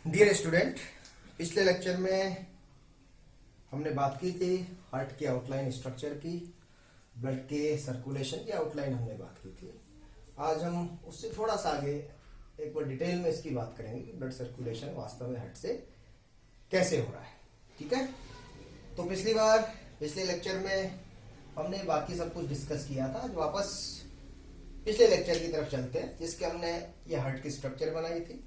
Dear student, पिछले lecture में हमने बात की थी हार्ट की आउटलाइन स्ट्रक्चर की, ब्लड के सर्कुलेशन की आउटलाइन हमने बात की थी। आज हम उससे थोड़ा सा आगे एक बार डिटेल में इसकी बात करेंगे कि ब्लड सर्कुलेशन वास्तव में हार्ट से कैसे हो रहा है। ठीक है, तो पिछले लेक्चर में हमने बाकी सब कुछ डिस्कस किया था। आज वापस पिछले लेक्चर की तरफ चलते हैं जिसके हमने ये हार्ट की स्ट्रक्चर बनाई थी।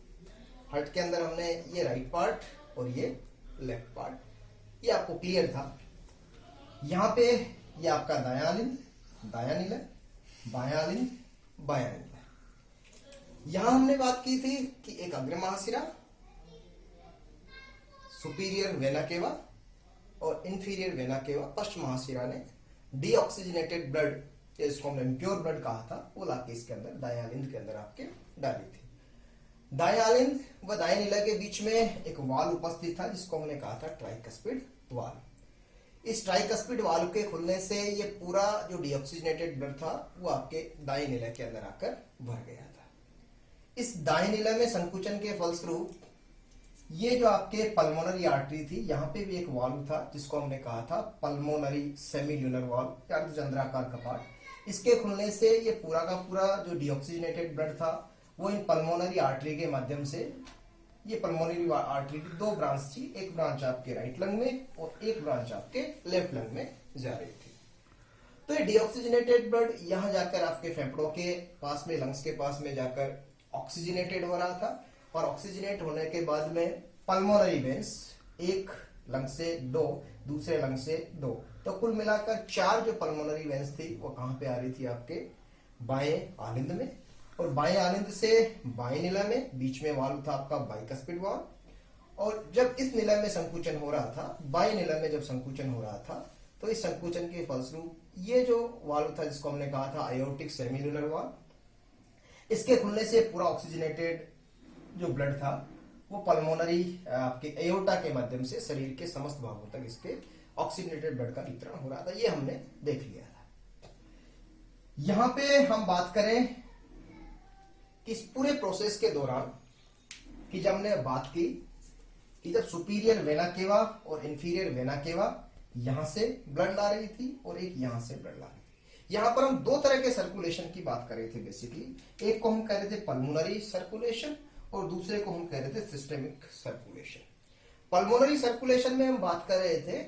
हार्ट के अंदर हमने ये राइट पार्ट और ये लेफ्ट पार्ट, ये आपको क्लियर था। यहाँ पे ये आपका दायां निलय, बायां निलय। यहां हमने बात की थी कि एक अग्र महाशिरा, सुपीरियर वेना केवा और इंफीरियर वेना केवा, पश्च महाशिरा ने डीऑक्सीजनेटेड ब्लड, जिसको हमने इम्प्योर ब्लड कहा था, वो लाके इसके अंदर दायां के अंदर आपके डाली थी। दायां व दायां निलय के बीच में एक वाल्व उपस्थित था जिसको हमने कहा था ट्राइकस्पिड वाल्व। इस ट्राइकस्पिड वाल्व के खुलने से ये पूरा जो डीऑक्सीजनेटेड ब्लड था वो आपके दाएं निलय के अंदर आकर भर गया था। इस दाएं निलय में संकुचन के फलस्वरूप ये जो आपके पल्मोनरी आर्टरी थी, यहाँ पे भी एक वाल्व था जिसको हमने कहा था पल्मोनरी सेमील्यूनर वाल्व, अर्धचंद्राकार कपाट। इसके खुलने से ये पूरा का पूरा जो डीऑक्सीजनेटेड ब्लड था वो इन पल्मोनरी आर्टरी के माध्यम से, ये पल्मोनरी आर्टरी की दो ब्रांच थी, एक ब्रांच आपके राइट लंग में और एक ब्रांच आपके लेफ्ट लंग में जा रही थी। तो ये डीऑक्सीजनेटेड ब्लड यहां जाकर आपके फेफड़ों के पास में, लंग्स के पास में जाकर ऑक्सीजनेटेड हो रहा था और ऑक्सीजनेट होने के बाद में पल्मोनरी वेन्स, एक लंग से दो, दूसरे लंग से दो, तो कुल मिलाकर 4 जो पल्मोनरी वेन्स थी वो कहां पे आ रही थी आपके बाएं आलिंद में, और बाएं आलिंद से बाएं निलय में बीच में वाल्व था आपका बाइकस्पिड वाल्व। और जब इस निलय में संकुचन हो रहा था, बाएं निलय में जब संकुचन हो रहा था, तो इस संकुचन के फलस्वरूप ये जो वाल्व था जिसको हमने कहा था आयोटिक सेमील्यूनर वाल्व, इसके खुलने से पूरा ऑक्सीजनेटेड जो ब्लड था वो पल्मोनरी आपके एयोर्टा के माध्यम से शरीर के समस्त भागों तक इसके ऑक्सीजनेटेड ब्लड का वितरण हो रहा था। ये हमने देख लिया था। यहां पे हम बात करें इस पूरे प्रोसेस के दौरान कि जब हमने बात की कि जब सुपीरियर वेना केवा और इंफीरियर वेना केवा यहां से ब्लड ला रही थी और एक यहां से ब्लड ला रही थी। यहां पर हम 2 तरह के सर्कुलेशन की बात कर रहे थे बेसिकली। एक को हम कह रहे थे पल्मोनरी सर्कुलेशन और दूसरे को हम कह रहे थे सिस्टेमिक सर्कुलेशन। पल्मोनरी सर्कुलेशन में हम बात कर रहे थे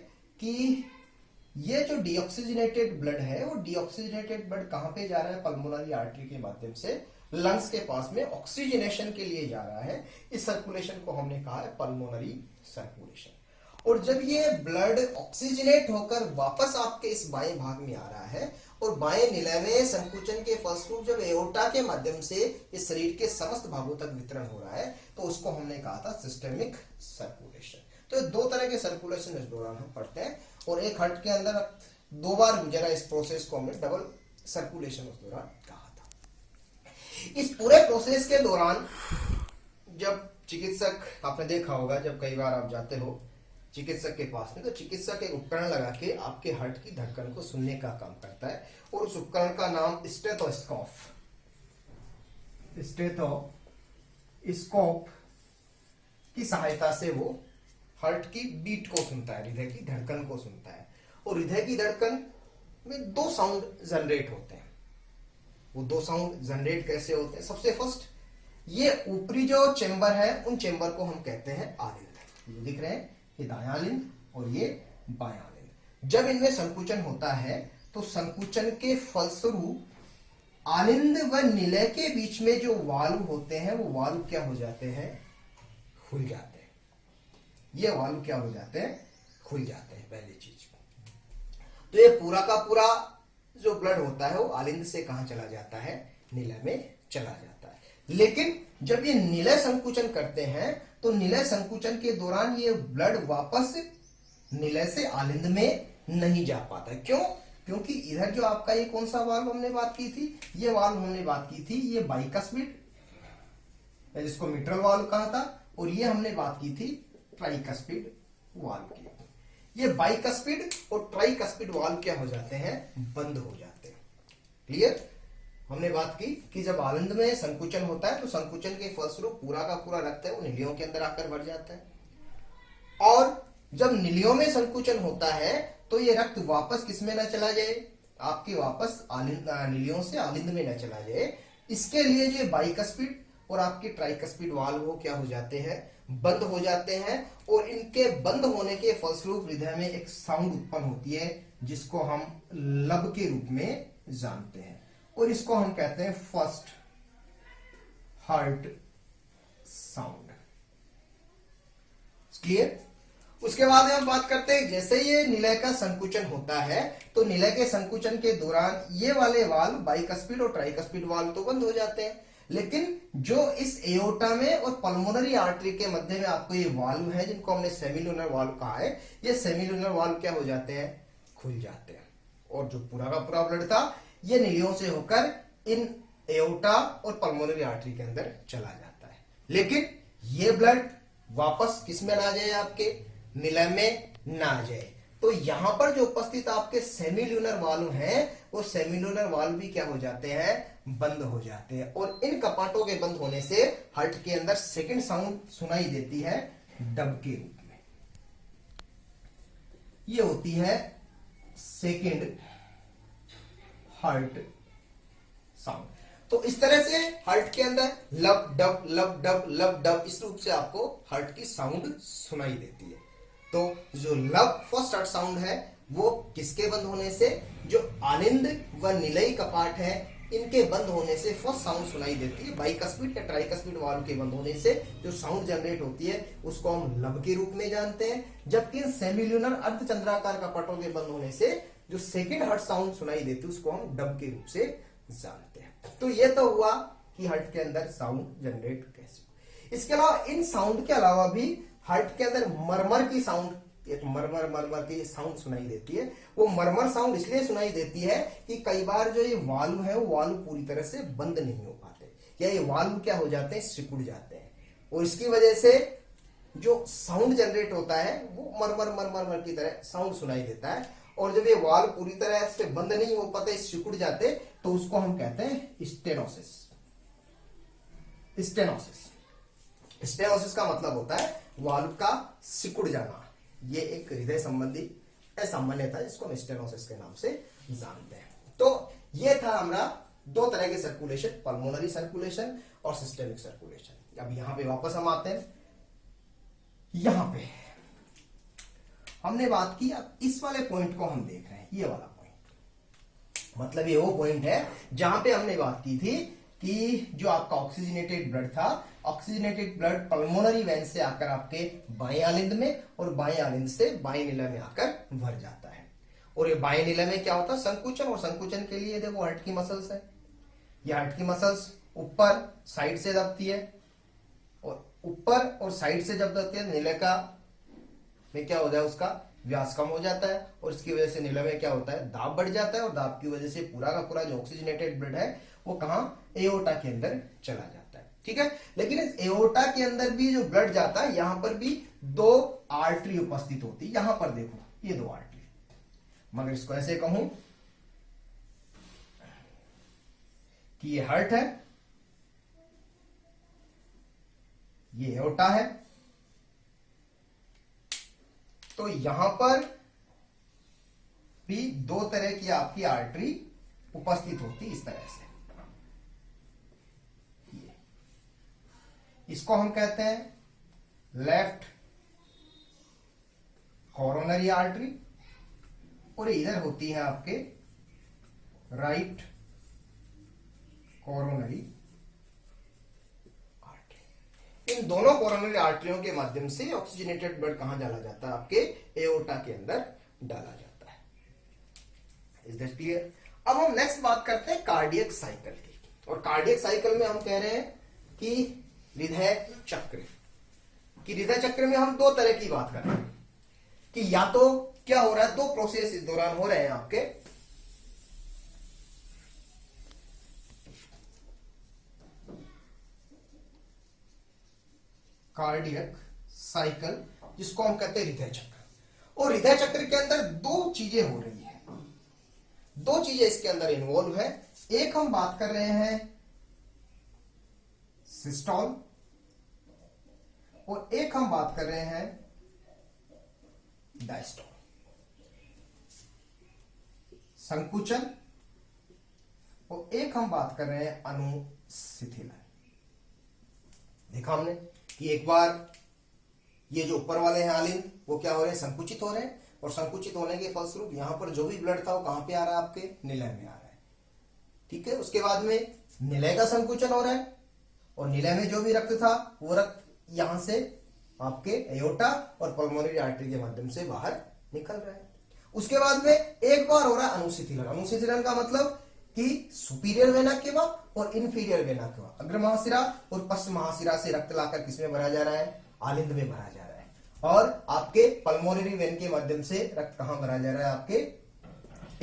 कि ये जो डीऑक्सीजनेटेड ब्लड है वो डीऑक्सीजनेटेड ब्लड कहां पे जा रहा है, पल्मोनरी आर्टरी के माध्यम से लंग्स के पास में ऑक्सीजनेशन के लिए जा रहा है। इस सर्कुलेशन को हमने कहा है पल्मोनरी सर्कुलेशन। और जब ये ब्लड ऑक्सीजनेट होकर वापस आपके इस बाएं भाग में आ रहा है और बाएं निलय में संकुचन के फलस्वरूप जब एओर्टा के माध्यम से इस शरीर के समस्त भागों तक वितरण हो रहा है, तो उसको हमने कहा था सिस्टेमिक सर्कुलेशन। तो 2 तरह के सर्कुलेशन इस दौरान हम पढ़ते हैं, और एक हार्ट के अंदर 2 बार गुजरा इस प्रोसेस को हमने डबल सर्कुलेशन उस दौरान कहा था। इस पूरे प्रोसेस के दौरान जब चिकित्सक, आपने देखा होगा जब कई बार आप जाते हो चिकित्सक के पास में, तो चिकित्सक एक उपकरण लगा के आपके हार्ट की धड़कन को सुनने का काम करता है, और उस उपकरण का नाम स्टेथोस्कोप की सहायता से वो हार्ट की बीट को सुनता है, हृदय की धड़कन को सुनता है। और हृदय की धड़कन में 2 साउंड जनरेट होते हैं। वो 2 साउंड जनरेट कैसे होते हैं? सबसे फर्स्ट, ये ऊपरी जो चेंबर है उन चेंबर को हम कहते हैं आलिंद। ये दिख रहे हैं, ये दायां आलिंद और ये बायां आलिंद। जब इनमें संकुचन होता है तो संकुचन के फलस्वरूप आलिंद व निलय के बीच में जो वाल्व होते हैं वो वाल्व क्या हो जाते हैं? खुल जाते हैं। ये वाल्व क्या हो जाते हैं? खुल जाते हैं, पहली चीज। तो ये पूरा का पूरा जो ब्लड होता है वो आलिंद से कहां चला जाता है? निलय में चला जाता है। लेकिन जब ये निलय संकुचन करते हैं तो निलय संकुचन के दौरान ये ब्लड वापस निलय से आलिंद में नहीं जा पाता। क्यों? क्योंकि इधर जो आपका ये कौन सा वाल्व हमने बात की थी? ये वाल्व हमने बात की थी ये बाइकस्पिड, जिसको मिट्रल वाल्व कहा था, और ये हमने बात की थी ट्राइकस्पिड वाल्व की। ये बाइकस्पिड और ट्राइकस्पिड वाल्व क्या हो जाते हैं? बंद हो जाते हैं। क्लियर? हमने बात की कि जब आनंद में संकुचन होता है तो संकुचन के फलस्वरूप पूरा का पूरा रक्त है वो निलियों के अंदर आकर भर जाता है, और जब निलियों में संकुचन होता है तो ये रक्त वापस किसमें न चला जाए, आपकी वापस निलियों से आलिंद में न चला जाए, इसके लिए जो बाइकस्पिड और आपके ट्राइकस्पिड वाल्व वो क्या हो जाते हैं, बंद हो जाते हैं, और इनके बंद होने के फलस्वरूप हृदय में एक साउंड उत्पन्न होती है जिसको हम लब के रूप में जानते हैं, और इसको हम कहते हैं फर्स्ट हार्ट साउंड। क्लियर? उसके बाद हम बात करते हैं जैसे ये निलय का संकुचन होता है तो निलय के संकुचन के दौरान ये वाले वाल्व बाइकस्पिड और ट्राइकस्पिड वाल्व तो बंद हो जाते हैं, लेकिन जो इस एओर्टा में और पल्मोनरी आर्टरी के मध्य में आपको ये वाल्व है जिनको हमने सेमिलुनर वाल्व कहा है, ये सेमिलुनर वाल्व क्या हो जाते हैं, खुल जाते हैं, और जो पूरा का पूरा ब्लड था ये निलियों से होकर इन एओर्टा और पल्मोनरी आर्टरी के अंदर चला जाता है, लेकिन ये ब्लड वापस किसमें ना जाए, आपके निलय में ना जाए। तो यहां पर जो उपस्थित आपके सेमिलुनर वाल्व हैं वो सेमिलुनर वाल्व भी क्या हो जाते हैं, बंद हो जाते हैं, और इन कपाटों के बंद होने से हार्ट के अंदर सेकंड साउंड सुनाई देती है डब के रूप में। ये होती है सेकंड हार्ट साउंड। तो इस तरह से हार्ट के अंदर लब डब लब डब लब डब इस रूप से आपको हार्ट की साउंड सुनाई देती है। तो जो लब फर्स्ट हार्ट साउंड है वो किसके बंद होने से, जो आलिंद व निलयी कपाट है इनके बंद होने से फर्स्ट साउंड सुनाई देती है। बाइकस्पिड या ट्राइकस्पिड वाल्व के बंद होने से जो साउंड जनरेट होती है उसको हम लब के रूप में जानते हैं, जबकि सेमिलुनर अर्धचंद्राकार कपाटों के बंद होने से जो सेकंड हार्ट साउंड सुनाई देती है उसको हम डब के रूप से जानते हैं। तो ये तो हुआ कि हार्ट के अंदर साउंड जनरेट कैसे। इसके अलावा इन साउंड के अलावा भी हार्ट के अंदर मरमर की साउंड, एक मरमर मरमर की साउंड सुनाई देती है। वो मरमर साउंड इसलिए सुनाई देती है कि कई बार जो ये वाल्व है वो वाल्व पूरी तरह से बंद नहीं हो पाते, या ये वाल्व क्या हो जाते हैं, सिकुड़ जाते हैं, और इसकी वजह से जो साउंड जनरेट होता है वो मरमर मरमर मर की तरह साउंड सुनाई देता है। और जब ये वाल्व पूरी तरह से बंद नहीं हो पाते, सिकुड़ जाते, तो उसको हम कहते हैं स्टेनोसिस। स्टेनोसिस, स्टेनोसिस का मतलब होता है वाल्व का सिकुड़ जाना। ये एक हृदय संबंधी असामान्यता है जिसको हम स्टेनोसिस के नाम से जानते हैं। तो ये था हमारा दो तरह के सर्कुलेशन, पल्मोनरी सर्कुलेशन और सिस्टेमिक सर्कुलेशन। अब यहां पे वापस हम आते हैं। यहां पे हमने बात की, अब इस वाले पॉइंट को हम देख रहे हैं, ये वाला पॉइंट, मतलब ये वो पॉइंट है जहां पे हमने बात की थी कि जो आपका ऑक्सीजनेटेड ब्लड था, ऑक्सीजनेटेड ब्लड पल्मोनरी वेन से आकर आपके बाएं आलिंद में और बाएं आलिंद से बाएं निलय में आकर भर जाता है। और ये बाएं निलय में क्या होता है, संकुचन, और संकुचन के लिए देखो हार्ट की मसल्स है, ये हार्ट की मसल्स ऊपर साइड से दबती है, और ऊपर और साइड से जब दबती है निलय का में क्या होता है, उसका व्यास कम हो जाता है, और इसकी वजह से निलय में क्या होता है, दाब बढ़ जाता है, और दाब की वजह से पूरा का पूरा जो ऑक्सीजनेटेड ब्लड है वो कहां, एओर्टा के अंदर चला जाता है। ठीक है, लेकिन इस एओर्टा के अंदर भी जो ब्लड जाता है यहां पर भी दो आर्टरी उपस्थित होती है। यहां पर देखो ये दो आर्टरी, मगर इसको ऐसे कहूं कि ये हार्ट है, ये एओर्टा है, तो यहां पर भी दो तरह की आपकी आर्टरी उपस्थित होती इस तरह से। इसको हम कहते हैं लेफ्ट कोरोनरी आर्टरी, और इधर होती है आपके राइट कोरोनरी आर्टरी। इन दोनों कोरोनरी आर्टरियों के माध्यम से ऑक्सीजनेटेड ब्लड कहां डाला जाता है, आपके एओर्टा के अंदर डाला जाता है। Is that clear? अब हम नेक्स्ट बात करते हैं कार्डियक साइकिल की, और कार्डियक साइकिल में हम कह रहे हैं कि हृदय चक्र, कि हृदय चक्र में हम दो तरह की बात कर रहे हैं कि या तो क्या हो रहा है, दो प्रोसेस इस दौरान हो रहे हैं आपके, कार्डियक साइकिल जिसको हम कहते हैं हृदय चक्र, और हृदय चक्र के अंदर दो चीजें हो रही है। दो चीजें इसके अंदर इन्वॉल्व है। एक हम बात कर रहे हैं सिस्टोल और एक हम बात कर रहे हैं डायस्टोल। संकुचन और एक हम बात कर रहे हैं अनुशिथिलन। देखा हमने कि एक बार ये जो ऊपर वाले हैं आलिंद वो क्या हो रहे हैं, संकुचित हो रहे हैं, और संकुचित होने के फलस्वरूप यहां पर जो भी ब्लड था वो कहां पे आ रहा है, आपके निलय में आ रहा है। ठीक है, उसके बाद में निलय का संकुचन हो रहा है और निलय में जो भी रक्त था वो रक्त यहां से आपके एयोर्टा और पल्मोनरी आर्टरी के माध्यम से बाहर निकल रहा है। उसके बाद में एक बार हो रहा है अनुशिथिलन। अनुशिथिलन का मतलब कि सुपीरियर वेना केवा और इंफीरियर वेना केवा, अग्र महाशिरा और पश्च महाशिरा से रक्त लाकर किसमें भरा जा रहा है, आलिंद में भरा जा रहा है। और आपके पल्मोनरी वेन के माध्यम से रक्त कहां भरा जा रहा है, आपके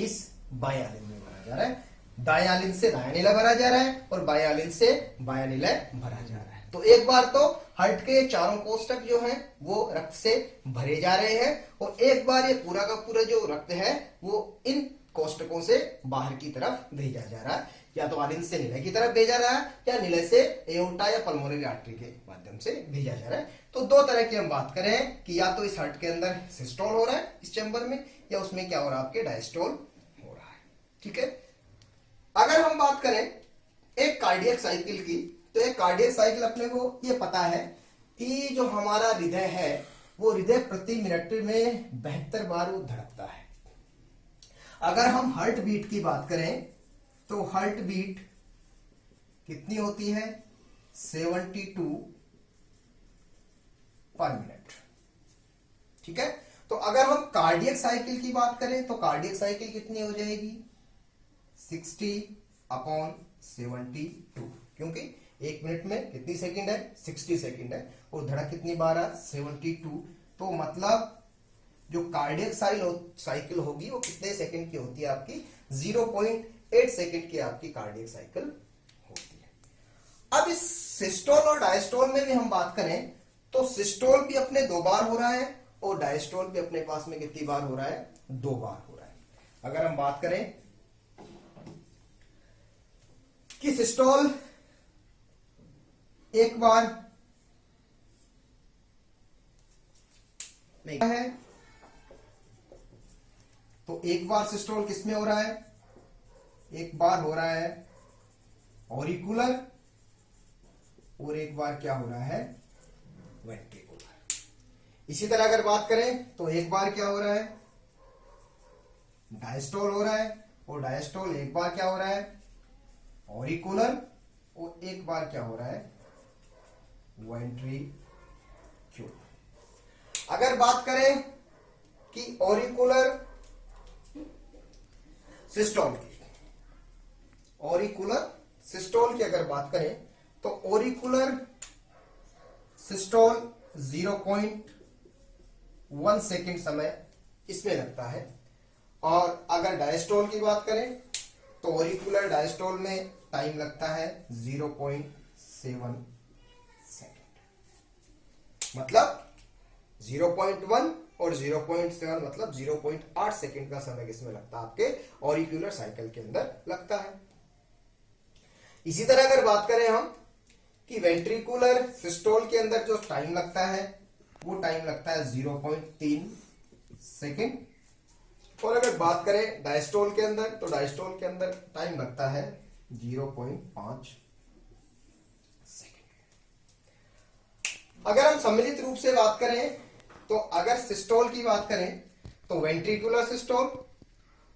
इस बाएं आलिंद में भरा जा रहा है। दाएं आलिंद से दायां निलय भरा जा रहा है और बाएं आलिंद से बायां निलय भरा जा रहा है। तो एक बार तो हार्ट के चारों कोष्ठक जो हैं वो रक्त से भरे जा रहे हैं और एक बार ये पूरा का पूरा जो रक्त है वो इन कोष्ठकों से बाहर की तरफ भेजा जा रहा है, या तो आलिंद से निलय की तरफ भेजा रहा है या निलय से एओर्टा या पल्मोनरी आर्टरी के माध्यम से भेजा जा रहा है। तो दो तरह की हम बात करें कि या तो इस हार्ट के अंदर सिस्टोल हो रहा है इस चैम्बर में, या उसमें क्या हो रहा है, आपके डायस्टोल हो रहा है। ठीक है, अगर हम बात करें एक कार्डियक साइकिल की, तो एक कार्डियक साइकिल अपने को ये पता है कि जो हमारा हृदय है वो हृदय प्रति मिनट में 72 बार वो धड़कता है। अगर हम हार्ट बीट की बात करें तो हार्ट बीट कितनी होती है, 72 पर मिनट। ठीक है, तो अगर हम कार्डियक साइकिल की बात करें तो कार्डियक साइकिल कितनी हो जाएगी, 60/72, क्योंकि एक मिनट में कितनी सेकंड है, 60 सेकंड है, और धड़क कितनी बार है, 72। तो मतलब जो कार्डियक साइकिल होगी वो कितने सेकंड की होती है, आपकी 0.8 सेकंड की आपकी कार्डियक साइकिल होती है। अब इस सिस्टोल और डायस्टोल में भी हम बात करें तो सिस्टोल भी अपने 2 बार हो रहा है और डायस्टोल भी अपने पास में कितनी बार हो रहा है, 2 बार हो रहा है। अगर हम बात करें कि सिस्टोल एक बार है तो एक बार सिस्टोल किसमें हो रहा है, एक बार हो रहा है ऑरिकुलर और एक बार क्या हो रहा है, वेंट्रिकुलर। इसी तरह अगर बात करें तो एक बार क्या हो रहा है, डायस्टोल हो रहा है, और डायस्टोल एक बार क्या हो रहा है, ऑरिकुलर, और एक बार क्या हो रहा है, वेंट्रिक्यूलर। अगर बात करें कि ऑरिकुलर सिस्टोल की, ऑरिकुलर सिस्टोल की अगर बात करें तो ऑरिकुलर सिस्टोल 0.1 सेकेंड समय इसमें लगता है, और अगर डायस्टोल की बात करें तो ऑरिकुलर डायस्टोल में टाइम लगता है 0.7 सेकेंड। मतलब 0.1 और 0.7 मतलब 0.8 सेकेंड का समय किसमें लगता है, आपके ऑरिकुलर साइकिल के अंदर लगता है। इसी तरह अगर बात करें हम कि वेंट्रिकुलर सिस्टोल के अंदर जो टाइम लगता है वो टाइम लगता है 0.3 सेकेंड, और अगर बात करें डायस्टोल के अंदर तो डायस्टोल के अंदर टाइम लगता है 0.5 सेकेंड। अगर हम सम्मिलित रूप से बात करें तो अगर सिस्टोल की बात करें तो वेंट्रिकुलर सिस्टोल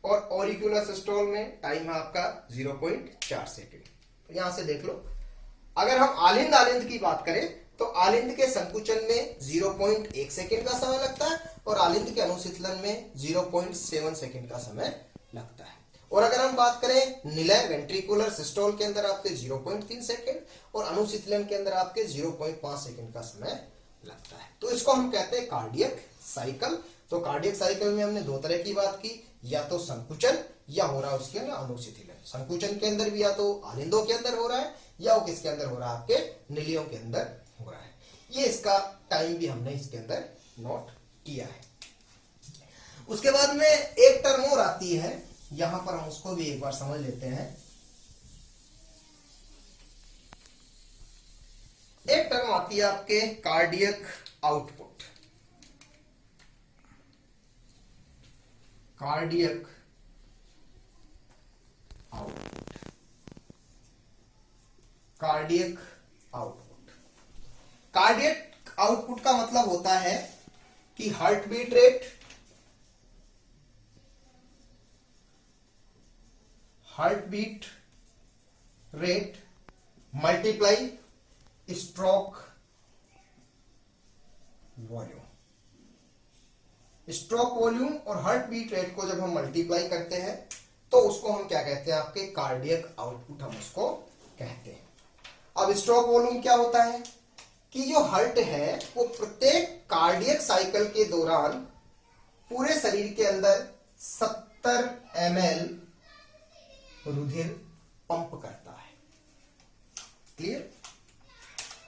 और ऑरिकुलर सिस्टोल में टाइम है आपका 0.4 सेकेंड। तो यहां से देख लो, अगर हम आलिंद आलिंद की बात करें तो आलिंद के संकुचन में 0.1 सेकेंड का समय लगता है और आलिंद के अनुशीतलन में 0.7 सेकेंड का समय लगता है। और अगर हम बात करें निलय वेंट्रिकुलर सिस्टोल के अंदर आपके 0.3 सेकेंड और अनुशीतलन के अंदर आपके 0.5 सेकेंड का समय लगता है। तो इसको हम कहते हैं कार्डियक साइकिल। तो कार्डियक साइकिल में हमने 2 तरह की बात की, या तो संकुचन या हो रहा है उसके अंदर अनुशीतलन। संकुचन के अंदर भी या तो आलिंदों के अंदर हो रहा है या वो किसके अंदर हो रहा है, आपके निलियों के अंदर हो रहा है। ये इसका टाइम भी हमने इसके अंदर नोट किया है। उसके बाद में एक टर्म और आती है यहां पर हम उसको भी एक बार समझ लेते हैं। एक टर्म आती है आपके cardiac output. Cardiac output, cardiac output. Cardiac output का मतलब होता है कि heart beat rate, heart beat rate multiply stroke volume. Stroke volume और हार्ट बीट रेट को जब हम मल्टीप्लाई करते हैं तो उसको हम क्या कहते हैं, आपके कार्डियक आउटपुट हम उसको कहते हैं। अब स्ट्रोक वॉल्यूम क्या होता है कि जो हार्ट है वो प्रत्येक कार्डियक साइकिल के दौरान पूरे शरीर के अंदर 70 ml रुधिर पंप करता है। क्लियर?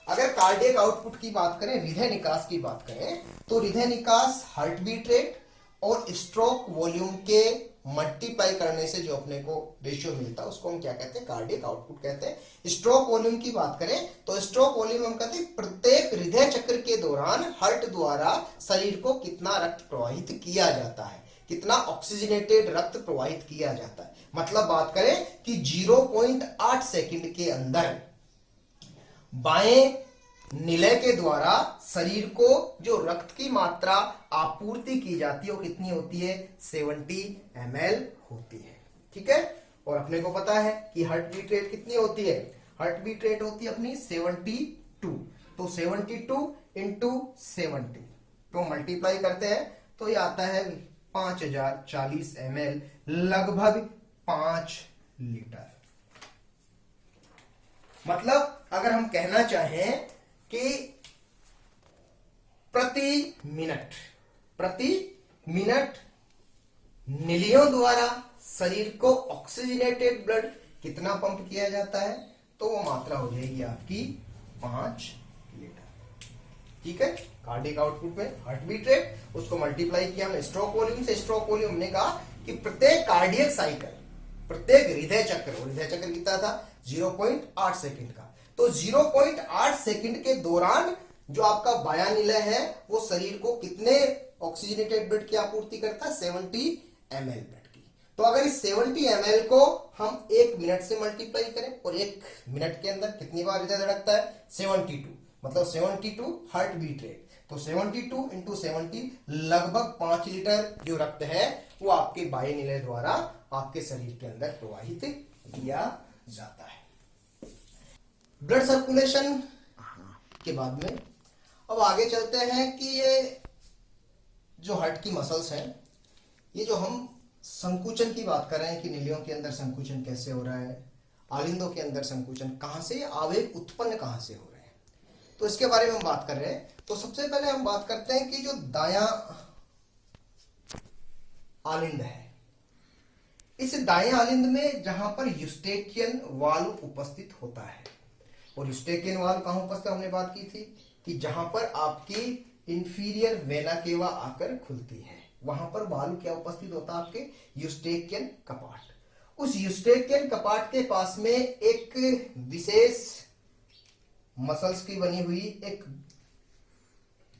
अगर कार्डियक आउटपुट की बात करें, हृदय निकास की बात करें, तो हृदय निकास हार्ट बीट रेट और स्ट्रोक वॉल्यूम के मल्टीप्लाई करने से जो अपने को रेशियो मिलता है उसको हम क्या कहते हैं, कार्डियक आउटपुट कहते हैं। स्ट्रोक वॉल्यूम की बात करें तो स्ट्रोक वॉल्यूम हम कहते हैं प्रत्येक हृदय चक्र के दौरान हार्ट द्वारा शरीर को कितना रक्त प्रवाहित किया जाता है, कितना ऑक्सीजनेटेड रक्त प्रवाहित किया जाता है। मतलब बात करें कि 0.8 सेकंड के अंदर बाएं निलय के द्वारा शरीर को जो रक्त की मात्रा आपूर्ति की जाती है वो कितनी होती है, 70 ml होती है। ठीक है? और अपने को पता है कि हार्ट बीट रेट कितनी होती है, हार्ट बीट रेट होती है अपनी 72। तो 72 इंटू 70 तो मल्टीप्लाई करते हैं तो ये आता है 5040 ml, लगभग 5 लीटर। मतलब अगर हम कहना चाहें कि प्रति मिनट निलियों द्वारा शरीर को ऑक्सीजनेटेड ब्लड कितना पंप किया जाता है, तो वो मात्रा हो जाएगी आपकी 5 लीटर। ठीक है? कार्डियक आउटपुट में हार्ट बीट रेट, उसको मल्टीप्लाई किया हमने स्ट्रोक वॉल्यूम से। स्ट्रोक वॉल्यूम हमने कहा कि प्रत्येक कार्डियक साइकिल, प्रत्येक हृदय चक्र, और हृदय चक्र कितना था 0.8 सेकंड का, तो 0.8 सेकंड के दौरान जो आपका बायां निलय है वो शरीर को कितने ऑक्सीजनेटेड ब्लड की आपूर्ति करता है, 70 ml ब्लड की। तो अगर इस 70 ml को हम 1 मिनट से मल्टीप्लाई करें और 1 मिनट के अंदर कितनी बार हृदय धड़कता है, 72, मतलब 72 हार्ट बीट रेट, तो 72 इंटू 70 लगभग 5 लीटर जो रक्त है वो आपके बाएं निलय द्वारा आपके शरीर के अंदर प्रवाहित किया जाता है। ब्लड सर्कुलेशन के बाद में अब आगे चलते हैं कि ये जो हार्ट की मसल्स हैं, ये जो हम संकुचन की बात कर रहे हैं कि निलियों के अंदर संकुचन कैसे हो रहा है, आलिंदों के अंदर संकुचन कहां से, आवेग उत्पन्न कहां से हो रहे हैं, तो इसके बारे में हम बात कर रहे हैं। तो सबसे पहले हम बात करते हैं कि जो दायां आलिंद है, इस दाएं आलिंद में जहां पर यूस्टेकियन वाल्व उपस्थित होता है, और यूस्टेकियन वाल्व कहां उपस्थित, हमने बात की थी कि जहां पर आपकी इंफीरियर वेना केवा आकर खुलती है वहां पर वाल्व क्या उपस्थित होता है, आपके यूस्टेकियन कपाट। उस यूस्टेकियन कपाट के पास में एक विशेष मसल्स की बनी हुई एक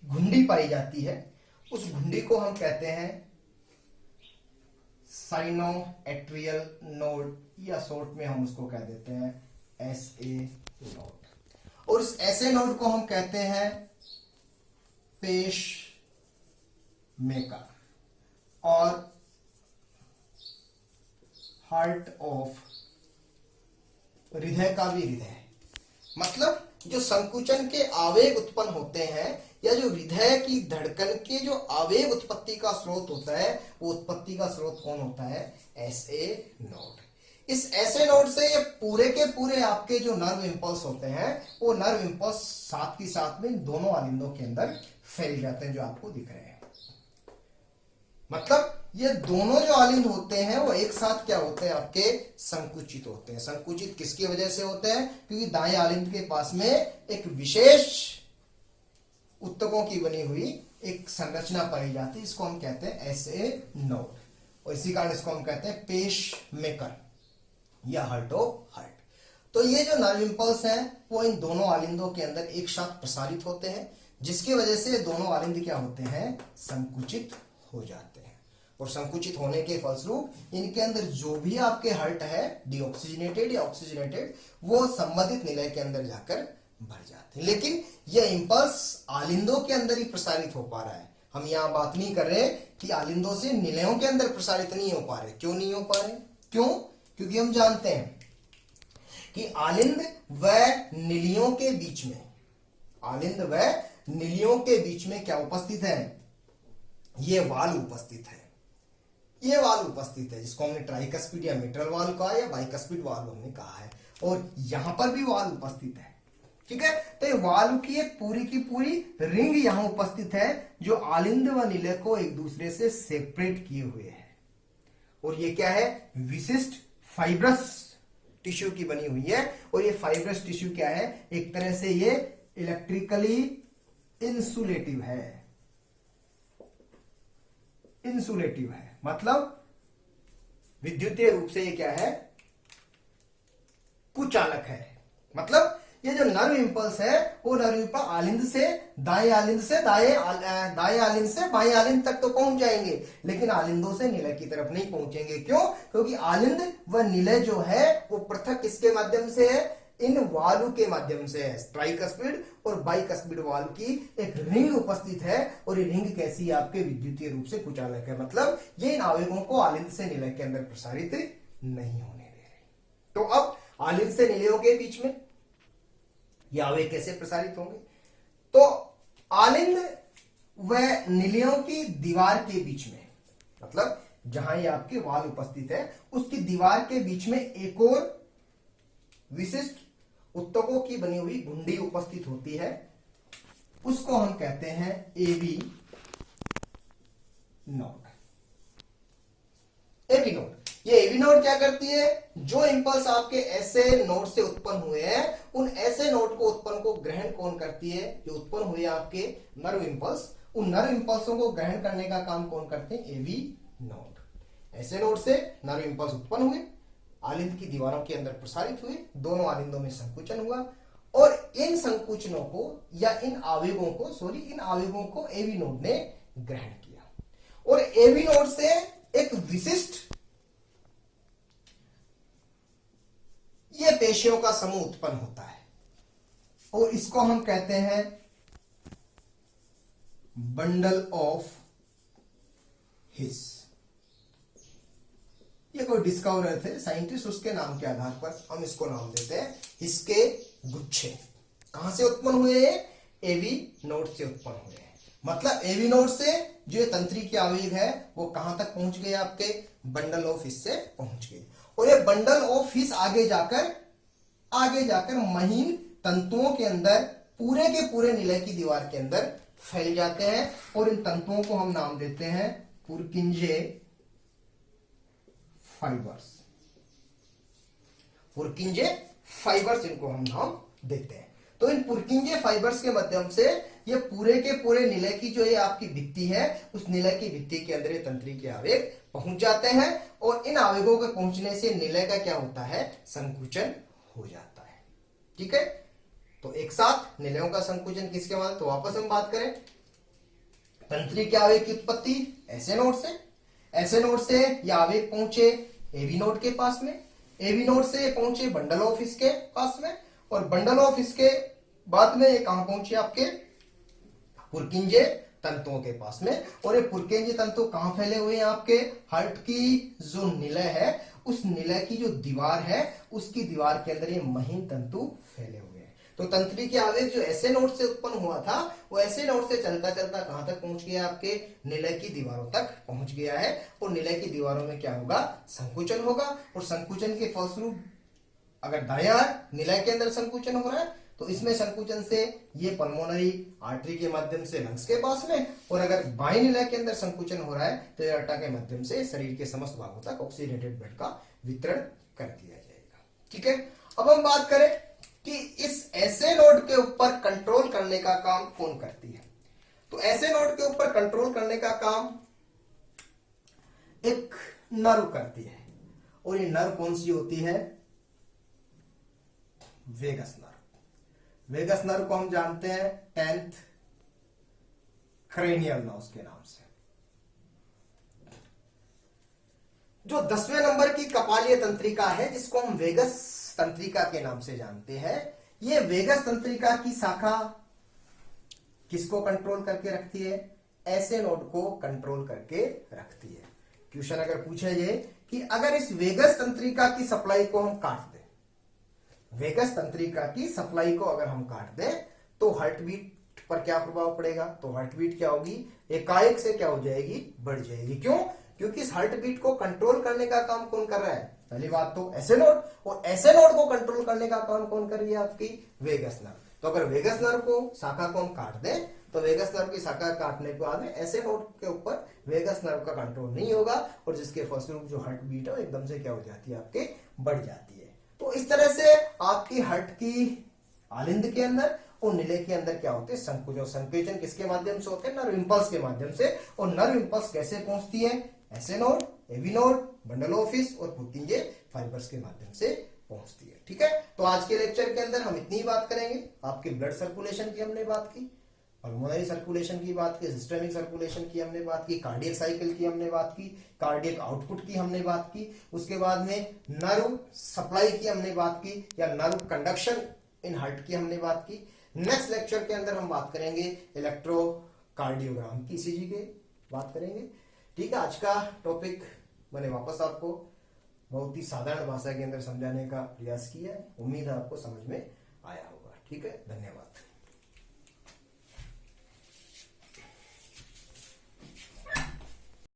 घुंडी पाई जाती है। उस घुंडी को हम कहते हैं साइनोएट्रियल नोड, या शॉर्ट में हम उसको कह देते हैं SA नोड, और इस SA नोड को हम कहते हैं पेश मेकर और हार्ट ऑफ, हृदय का भी हृदय। मतलब जो संकुचन के आवेग उत्पन्न होते हैं या जो हृदय की धड़कन के जो आवेग उत्पत्ति का स्रोत होता है, वो उत्पत्ति का स्रोत कौन होता है, SA नोड। इस SA नोड से ये पूरे के पूरे आपके जो नर्व इंपल्स होते हैं वो नर्व इंपल्स साथ ही साथ में दोनों आलिंदों के अंदर फैल जाते हैं जो आपको दिख रहे हैं। मतलब ये दोनों जो आलिंद होते हैं वो एक साथ क्या होते हैं, आपके संकुचित होते हैं। संकुचित किसकी वजह से होते हैं, क्योंकि दाएं आलिंद के पास में एक विशेष उत्तकों की बनी हुई एक संरचना पाई जाती है, इसको हम कहते हैं SA नोड। और इसी कारण इसको हम कहते हैं पेश मेकर या हार्ट ऑफ हार्ट। तो ये जो नर्व इंपल्स हैं वो इन दोनों आलिंदों के अंदर एक साथ प्रसारित होते हैं, जिसकी वजह से दोनों आलिंद क्या होते हैं, संकुचित हो जाते हैं। और संकुचित होने के फलस्वरूप इनके अंदर जो भी आपके हार्ट है डीऑक्सीजनेटेड या ऑक्सीजनेटेड, वो संबंधित निलय के अंदर जाकर भर जाते हैं। लेकिन यह इंपल्स आलिंदों के अंदर ही प्रसारित हो पा रहा है। हम यहां बात नहीं कर रहे कि आलिंदों से निलयों के अंदर प्रसारित नहीं हो पा रहे। क्यों नहीं हो पा रहे? क्यों? क्योंकि हम जानते हैं कि आलिंद व निलियों के बीच में, आलिंद व निलियों के बीच में क्या उपस्थित है, ये वाल्व उपस्थित है। ये वाल्व उपस्थित है जिसको हमने ट्राइकस्पिड या मिट्रल वाल्व कहा या बाइकस्पिड वाल्व हमने कहा है, और यहां पर भी वाल्व उपस्थित है। ठीक है, तो ये वाल्व की एक पूरी की पूरी रिंग यहां उपस्थित है जो आलिंद व निलय को एक दूसरे से सेपरेट किए हुए है। और ये क्या है, विशिष्ट फाइब्रस टिश्यू की बनी हुई है। और ये फाइब्रस टिश्यू क्या है, एक तरह से ये इलेक्ट्रिकली इंसुलेटिव है। इंसुलेटिव है मतलब विद्युतीय रूप से ये क्या है, कुचालक है। मतलब ये जो नर्व इंपल्स है वो नर्व इंपल्स आलिंद से दाएं आलिंद से दाएं आलिंद से बाएं आलिंद तक तो पहुंच जाएंगे, लेकिन आलिंदों से निलय की तरफ नहीं पहुंचेंगे। क्यों? क्योंकि आलिंद व निलय जो है वो पृथक किसके माध्यम से है, इन वाल्व के माध्यम से है। ट्राइकस्पिड और बाइकस्पिड वाल्व की एक रिंग उपस्थित है, और ये रिंग कैसी है, आपके विद्युतीय रूप से कुचालक है। मतलब ये इन आवेगों को आलिंद से निलय के अंदर प्रसारित नहीं होने दे रहे। तो अब आलिंद से निलयों के बीच में ये आवेग कैसे प्रसारित होंगे? तो आलिंद व निलयों की दीवार के बीच में, मतलब जहां ये आपके वाल्व उपस्थित है उसकी दीवार के बीच में एक और विशिष्ट उत्तकों की बनी हुई घुंडी उपस्थित होती है। उसको हम कहते हैं एवी नोड। एवी नोड, ये एवी नोड क्या करती है, जो इंपल्स आपके ऐसे नोड से उत्पन्न हुए हैं उन ऐसे नोड को उत्पन्न को ग्रहण कौन करती है, जो उत्पन्न हुए आपके नर्व इंपल्स, उन नर्व इंपल्सों को ग्रहण करने का काम कौन करते हैं, एवी नोड। ऐसे नोड से नर्व इंपल्स उत्पन्न हुए, आलिंद की दीवारों के अंदर प्रसारित हुए, दोनों आलिंदों में संकुचन हुआ, और इन संकुचनों को या इन आवेगों को एवी नोड ने ग्रहण किया। और एवी नोड से एक विशिष्ट ये पेशियों का समूह उत्पन्न होता है, और इसको हम कहते हैं बंडल ऑफ हिस। ये कोई डिस्कवरर थे साइंटिस्ट, उसके नाम के आधार पर हम इसको नाम देते हैं इसके गुच्छे। कहां से उत्पन्न हुए हैं, एवी नोड से उत्पन्न हुए हैं। मतलब एवी नोड से जो ये तंत्रिका आवेग है वो कहां तक पहुंच गए, आपके बंडल ऑफ हिस से पहुंच गए। और ये बंडल ऑफ हिस आगे जाकर महीन तंतुओं के अंदर पूरे के पूरे निलय की दीवार के अंदर फैल जाते हैं, और इन तंतुओं को हम नाम देते हैं पुरकिंजे फाइबर्स। पुरकिंजे फाइबर्स इनको हम नाम देते हैं। तो इन पुरकिंजे फाइबर्स के माध्यम से ये पूरे के पूरे निलय की जो ये आपकी भित्ति है, उस निलय की भित्ति के अंदर ये तंत्रिका आवेग पहुंच जाते हैं, और इन आवेगों के पहुंचने से निलय का क्या होता है, संकुचन हो जाता है। ठीक है, तो एक साथ निलयों का संकुचन किसके माध्यम, तो वापस हम बात करें तंत्रिका आवेग की उत्पत्ति ऐसे नोड से ये आवेग पहुंचे एवी नोड के पास में, एवी नोड से पहुंचे बंडल ऑफ हिस के पास में, और बंडल ऑफ हिस के बाद में ये कहां पहुंचे, आपके पुरकिंजे तंतुओं के पास में। और ये पुरकिंजे तंतु कहां फैले हुए हैं, आपके हार्ट की जो निलय है उस निलय की जो दीवार है उसकी दीवार के अंदर ये महीन तंतु फैले हुए हैं। तो तंत्रिका आवेग जो ऐसे नोड से उत्पन्न हुआ था वो ऐसे नोड से चलता चलता कहां तक पहुंच गया, आपके निलय की दीवारों तक पहुंच गया है। और निलय की दीवारों में क्या होगा, संकुचन होगा, और संकुचन के फलस्वरूप अगर दायां निलय के अंदर संकुचन हो रहा है तो इसमें संकुचन से ये पल्मोनरी आर्टरी के माध्यम से लंग्स के पास में, और अगर बाएं निलय के अंदर संकुचन हो रहा है तो एअर्टा के माध्यम से शरीर के समस्त भागों तक ऑक्सीजनेटेड ब्लड का वितरण कर दिया जाएगा। ठीक है, अब हम बात करें कि इस ऐसे नोड के ऊपर कंट्रोल करने का काम कौन करती है। तो ऐसे नोड के ऊपर कंट्रोल करने का काम एक नर्व करती है, और ये नर्व कौन सी होती है? Vagus nerve. वेगस नर्व को हम जानते हैं 10th क्रेनियल नर्व के नाम से। जो 10वें नंबर की कपालीय तंत्रिका है, जिसको हम वेगस तंत्रिका के नाम से जानते हैं, ये वेगस तंत्रिका की शाखा किसको कंट्रोल करके रखती है? ऐसे नोड को कंट्रोल करके रखती है। क्वेश्चन अगर पूछे ये कि अगर इस वेगस तंत्रिका की सप्लाई को हम काट दें, वेगस तंत्रिका की सप्लाई को अगर हम काट दें तो हार्ट बीट पर क्या प्रभाव पड़ेगा? तो हार्ट बीट क्या होगी? एकाएक से क्या हो जाएगी? बढ़ जाएगी। क्यों? क्योंकि इस हार्ट बीट को कंट्रोल करने का काम कौन कर रहा है? पहली बात तो ऐसे नोड, और ऐसे नोड को कंट्रोल करने का काम कौन कर रही है? आपकी वेगस नर्व। तो अगर वेगस नर्व को शाखा को हम काट दें तो वेगस नर्व की शाखा काटने के बाद में ऐसे नोड के ऊपर वेगस नर्व का कंट्रोल नहीं होगा, और जिसके फलस्वरूप जो हार्ट बीट है एकदम से क्या हो जाती है? आपके बढ़ जाती है। तो इस तरह से आपकी हार्ट की आलिंद के अंदर और नीले के अंदर क्या होते हैं? संकुचन। और संकुचन किसके माध्यम से होते हैं? नर्व इंपल्स के माध्यम से। और नर्व इंपल्स कैसे पहुंचती है? SA node, AV node, bundle of His और पुर्किंजे फाइबर्स के माध्यम से पहुंचती है। ठीक है, तो आज के लेक्चर के अंदर हम इतनी ही बात करेंगे। आपके ब्लड सर्कुलेशन की हमने बात की, पल्मोनरी सर्कुलेशन की बात की, सिस्टमिक सर्कुलेशन की हमने बात की, कार्डियक साइकिल की हमने बात की, कार्डियक आउटपुट की हमने बात की, उसके बाद में नर्व सप्लाई की हमने बात की, या नर्व कंडक्शन इन हार्ट की हमने बात की। नेक्स्ट लेक्चर के अंदर हम बात करेंगे इलेक्ट्रोकार्डियोग्राम की, ईसीजी के बात करेंगे। ठीक है, आज का टॉपिक मैंने वापस आपको बहुत ही साधारण भाषा के अंदर समझाने का प्रयास किया है। उम्मीद है आपको समझ में आया होगा। ठीक है, धन्यवाद।